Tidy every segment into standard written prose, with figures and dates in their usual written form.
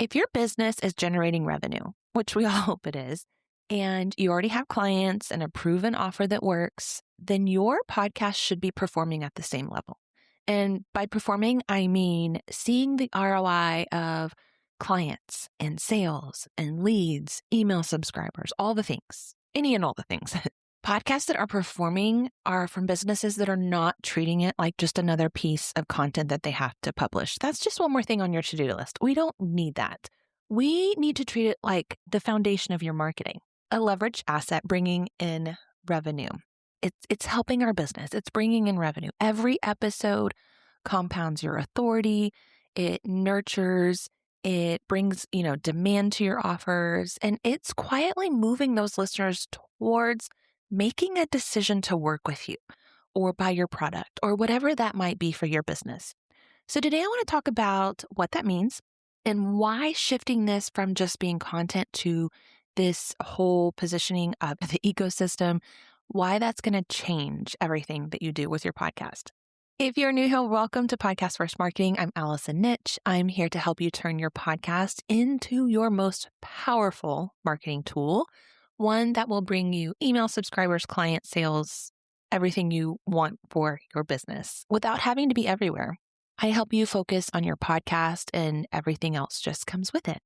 If your business is generating revenue, which we all hope it is, and you already have clients and a proven offer that works, then your podcast should be performing at the same level. And by performing, I mean seeing the ROI of clients and sales and leads, email subscribers, all the things, any and all the things. Podcasts that are performing are from businesses that are not treating it like just another piece of content that they have to publish. That's just one more thing on your to-do list. We don't need that. We need to treat it like the foundation of your marketing, a leveraged asset bringing in revenue. It's helping our business. It's bringing in revenue. Every episode compounds your authority. It nurtures, it brings, demand to your offers, and it's quietly moving those listeners towards making a decision to work with you or buy your product or whatever that might be for your business. So today I want to talk about what that means and why shifting this from just being content to this whole positioning of the ecosystem, why that's going to change everything that you do with your podcast. If you're new here, welcome to Podcast First Marketing. I'm Allison Nitsch. I'm here to help you turn your podcast into your most powerful marketing tool, one that will bring you email subscribers, client sales, everything you want for your business without having to be everywhere. I help you focus on your podcast and everything else just comes with it.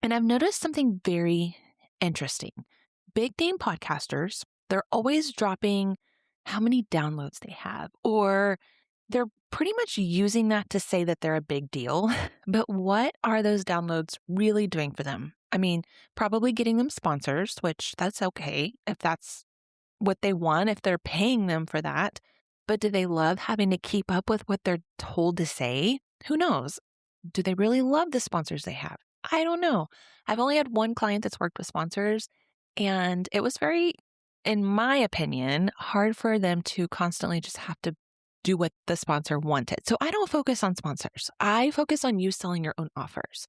And I've noticed something very interesting. Big name podcasters, they're always dropping how many downloads they have, or they're pretty much using that to say that they're a big deal. But what are those downloads really doing for them? I mean, probably getting them sponsors, which that's okay if that's what they want, if they're paying them for that. But do they love having to keep up with what they're told to say? Who knows? Do they really love the sponsors they have? I don't know. I've only had one client that's worked with sponsors, and it was very, in my opinion, hard for them to constantly just have to do what the sponsor wanted. So I don't focus on sponsors. I focus on you selling your own offers.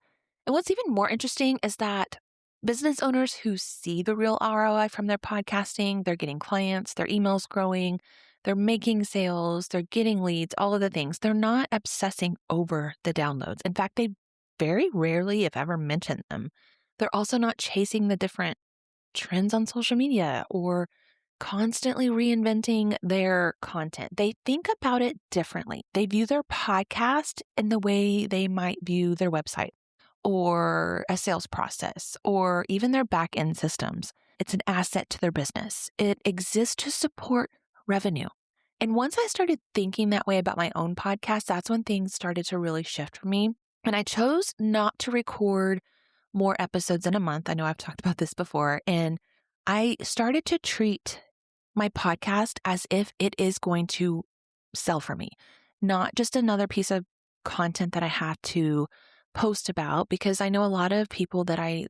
And what's even more interesting is that business owners who see the real ROI from their podcasting, they're getting clients, their emails growing, they're making sales, they're getting leads, all of the things. They're not obsessing over the downloads. In fact, they very rarely, if ever, mention them. They're also not chasing the different trends on social media or constantly reinventing their content. They think about it differently. They view their podcast in the way they might view their website or a sales process or even their back end systems. It's an asset to their business. It exists to support revenue. And once I started thinking that way about my own podcast, that's when things started to really shift for me. And I chose not to record more episodes in a month. I know I've talked about this before. And I started to treat my podcast as if it is going to sell for me, not just another piece of content that I have to post about, because I know a lot of people that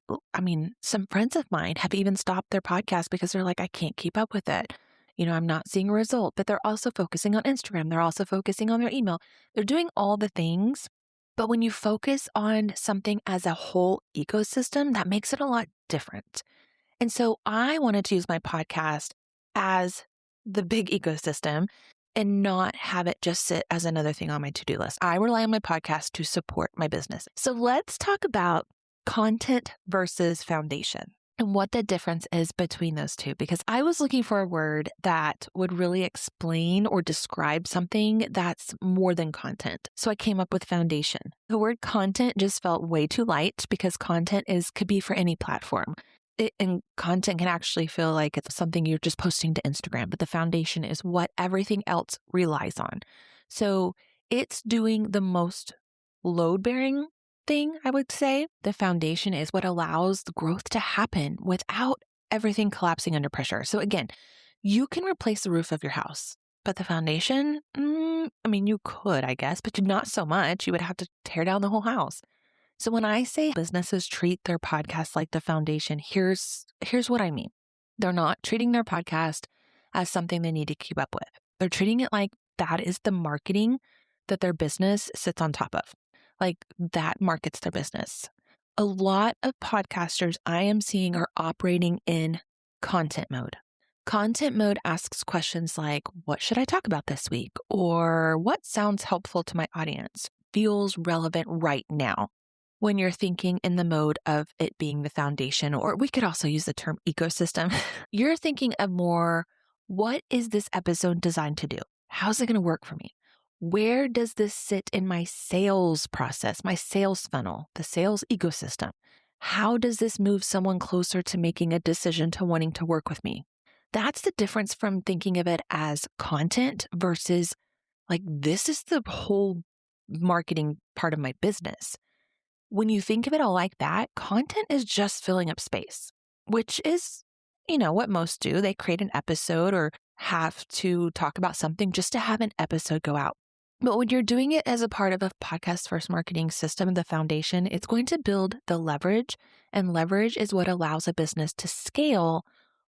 some friends of mine have even stopped their podcast because they're like, I can't keep up with it. I'm not seeing a result, but they're also focusing on Instagram. They're also focusing on their email. They're doing all the things. But when you focus on something as a whole ecosystem, that makes it a lot different. And so I wanted to use my podcast as the big ecosystem and not have it just sit as another thing on my to-do list. I rely on my podcast to support my business. So let's talk about content versus foundation and what the difference is between those two, because I was looking for a word that would really explain or describe something that's more than content. So I came up with foundation. The word content just felt way too light because content could be for any platform. And content can actually feel like it's something you're just posting to Instagram, but the foundation is what everything else relies on. So it's doing the most load-bearing thing, I would say. The foundation is what allows the growth to happen without everything collapsing under pressure. So again, you can replace the roof of your house, but the foundation, you could, I guess, but not so much. You would have to tear down the whole house. So when I say businesses treat their podcast like the foundation, here's what I mean. They're not treating their podcast as something they need to keep up with. They're treating it like that is the marketing that their business sits on top of. Like that markets their business. A lot of podcasters I am seeing are operating in content mode. Content mode asks questions like, what should I talk about this week? Or what sounds helpful to my audience? Feels relevant right now. when you're thinking in the mode of it being the foundation, or we could also use the term ecosystem, you're thinking of more, what is this episode designed to do? How's it going to work for me? Where does this sit in my sales process, my sales funnel, the sales ecosystem? How does this move someone closer to making a decision to wanting to work with me? That's the difference from thinking of it as content versus like, this is the whole marketing part of my business. When you think of it all like that, content is just filling up space, which is, what most do. They create an episode or have to talk about something just to have an episode go out. But when you're doing it as a part of a podcast first marketing system, the foundation, it's going to build the leverage, and leverage is what allows a business to scale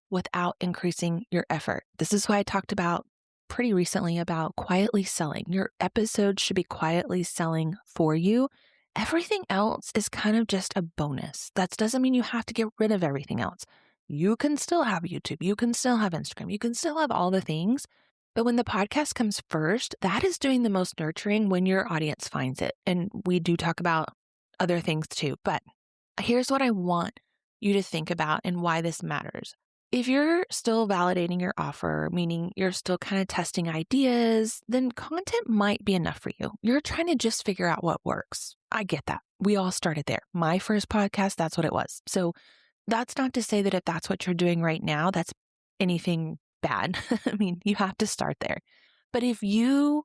without increasing your effort. This is why I talked about pretty recently about quietly selling. Your episode should be quietly selling for you. Everything else is kind of just a bonus. That doesn't mean you have to get rid of everything else. You can still have YouTube. You can still have Instagram. You can still have all the things. But when the podcast comes first, that is doing the most nurturing when your audience finds it. And we do talk about other things too. But here's what I want you to think about and why this matters. If you're still validating your offer, meaning you're still kind of testing ideas, then content might be enough for you. You're trying to just figure out what works. I get that. We all started there. My first podcast, that's what it was. So that's not to say that if that's what you're doing right now, that's anything bad. I mean, you have to start there. But if your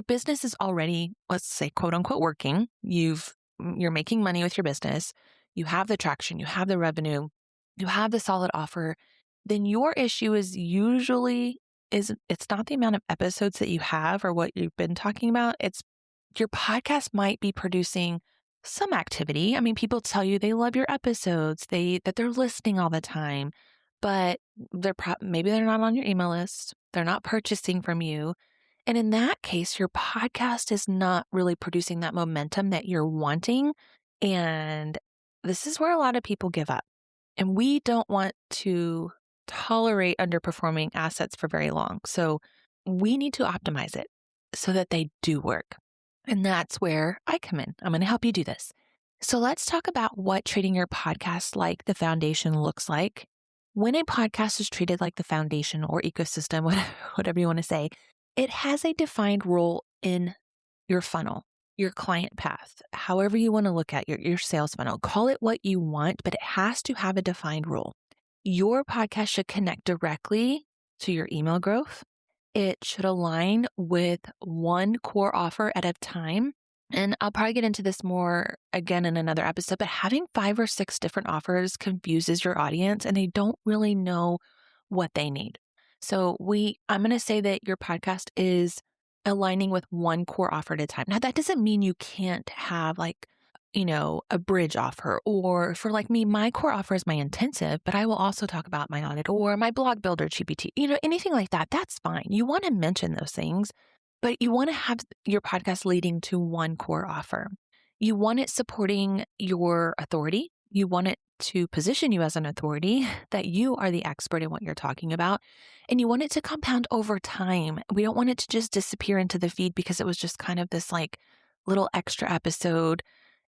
business is already, let's say, quote unquote, working, you're making money with your business, you have the traction, you have the revenue, you have the solid offer, then your issue is it's not the amount of episodes that you have or what you've been talking about. It's your podcast might be producing some activity. I mean, people tell you they love your episodes, that they're listening all the time, but maybe they're not on your email list. They're not purchasing from you. And in that case, your podcast is not really producing that momentum that you're wanting. And this is where a lot of people give up. And we don't want to tolerate underperforming assets for very long. So we need to optimize it so that they do work. And that's where I come in. I'm going to help you do this. So let's talk about what treating your podcast like the foundation looks like. When a podcast is treated like the foundation or ecosystem, whatever you want to say, it has a defined role in your funnel, your client path, however you want to look at your sales funnel. Call it what you want, but it has to have a defined role. Your podcast should connect directly to your email growth. It should align with one core offer at a time. And I'll probably get into this more again in another episode, but having 5 or 6 different offers confuses your audience and they don't really know what they need. So I'm going to say that your podcast is aligning with one core offer at a time. Now, that doesn't mean you can't have a bridge offer, or for like me, my core offer is my intensive, but I will also talk about my audit or my blog builder GPT, anything like that. That's fine. You want to mention those things, but you want to have your podcast leading to one core offer. You want it supporting your authority. You want it to position you as an authority, that you are the expert in what you're talking about. And you want it to compound over time. We don't want it to just disappear into the feed because it was just kind of this like little extra episode.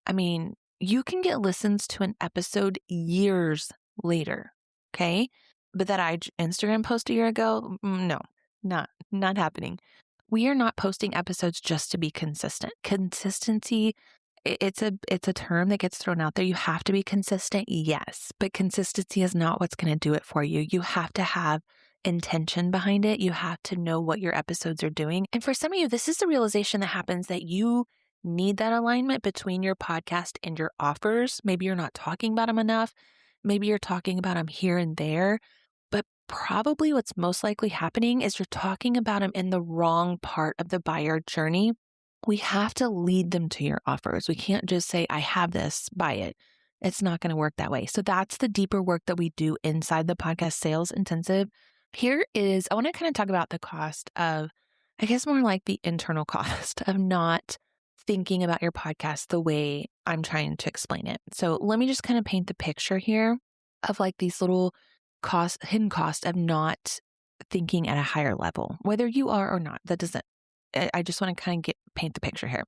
I mean, you can get listens to an episode years later. Okay. But that Instagram post a year ago, no, not happening. We are not posting episodes just to be consistent. Consistency, it's a term that gets thrown out there. You have to be consistent, yes, but consistency is not what's going to do it for you. You have to have intention behind it. You have to know what your episodes are doing. And for some of you, this is the realization that happens, that you need that alignment between your podcast and your offers. Maybe you're not talking about them enough. Maybe you're talking about them here and there. But probably what's most likely happening is you're talking about them in the wrong part of the buyer journey. We have to lead them to your offers. We can't just say, I have this, buy it. It's not going to work that way. So that's the deeper work that we do inside the podcast sales intensive. I want to kind of talk about the cost of, I guess more like the internal cost of not thinking about your podcast the way I'm trying to explain it. So let me just kind of paint the picture here of like these little hidden cost of not thinking at a higher level, whether you are or not. I just want to kind of paint the picture here.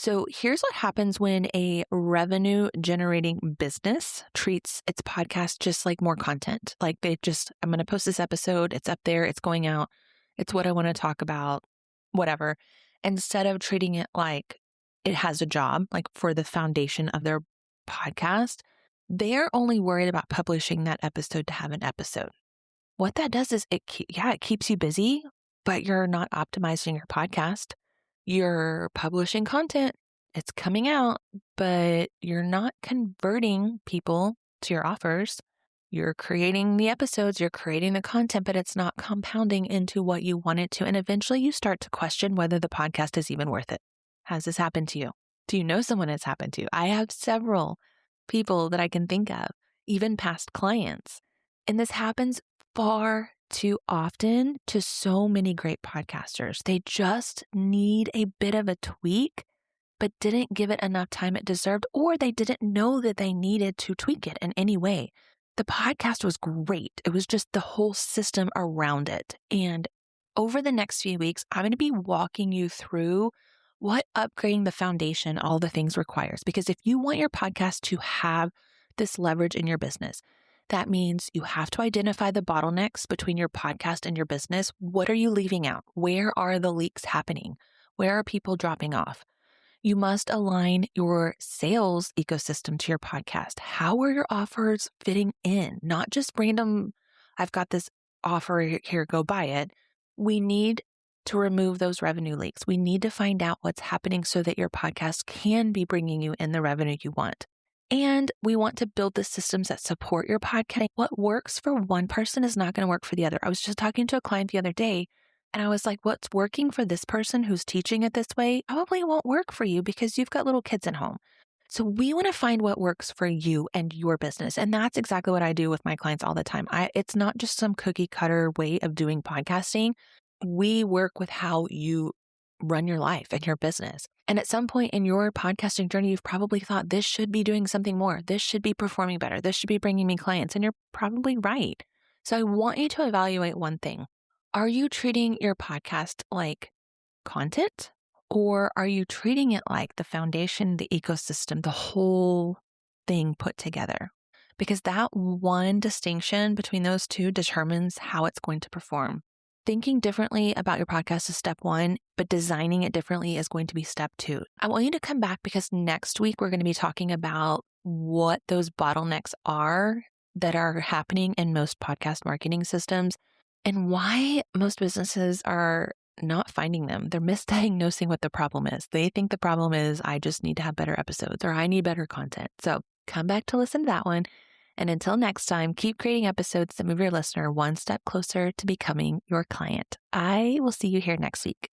So here's what happens when a revenue generating business treats its podcast just like more content. Like I'm going to post this episode. It's up there. It's going out. It's what I want to talk about, whatever. Instead of treating it like it has a job, like for the foundation of their podcast, they're only worried about publishing that episode to have an episode. What that does is it keeps you busy, but you're not optimizing your podcast. You're publishing content, it's coming out, but you're not converting people to your offers. You're creating the episodes, you're creating the content, but it's not compounding into what you want it to. And eventually you start to question whether the podcast is even worth it. Has this happened to you? Do you know someone it's happened to? I have several people that I can think of, even past clients. And this happens far too often to so many great podcasters. They just need a bit of a tweak, but didn't give it enough time it deserved, or they didn't know that they needed to tweak it in any way. The podcast was great. It was just the whole system around it. And over the next few weeks, I'm going to be walking you through what upgrading the foundation, all the things requires. Because if you want your podcast to have this leverage in your business, that means you have to identify the bottlenecks between your podcast and your business. What are you leaving out? Where are the leaks happening? Where are people dropping off? You must align your sales ecosystem to your podcast. How are your offers fitting in? Not just random, I've got this offer here, go buy it. We need to remove those revenue leaks. We need to find out what's happening so that your podcast can be bringing you in the revenue you want. And we want to build the systems that support your podcast. What works for one person is not going to work for the other. I was just talking to a client the other day, and I was like, what's working for this person who's teaching it this way probably won't work for you because you've got little kids at home. So we want to find what works for you and your business. And that's exactly what I do with my clients all the time. It's not just some cookie cutter way of doing podcasting. We work with how you run your life and your business. And at some point in your podcasting journey, you've probably thought, this should be doing something more. This should be performing better. This should be bringing me clients. And you're probably right. So I want you to evaluate one thing. Are you treating your podcast like content, or are you treating it like the foundation, the ecosystem, the whole thing put together? Because that one distinction between those two determines how it's going to perform. Thinking differently about your podcast is step one, but designing it differently is going to be step two. I want you to come back because next week we're going to be talking about what those bottlenecks are that are happening in most podcast marketing systems and why most businesses are not finding them. They're misdiagnosing what the problem is. They think the problem is, I just need to have better episodes or I need better content. So come back to listen to that one. And until next time, keep creating episodes that move your listener one step closer to becoming your client. I will see you here next week.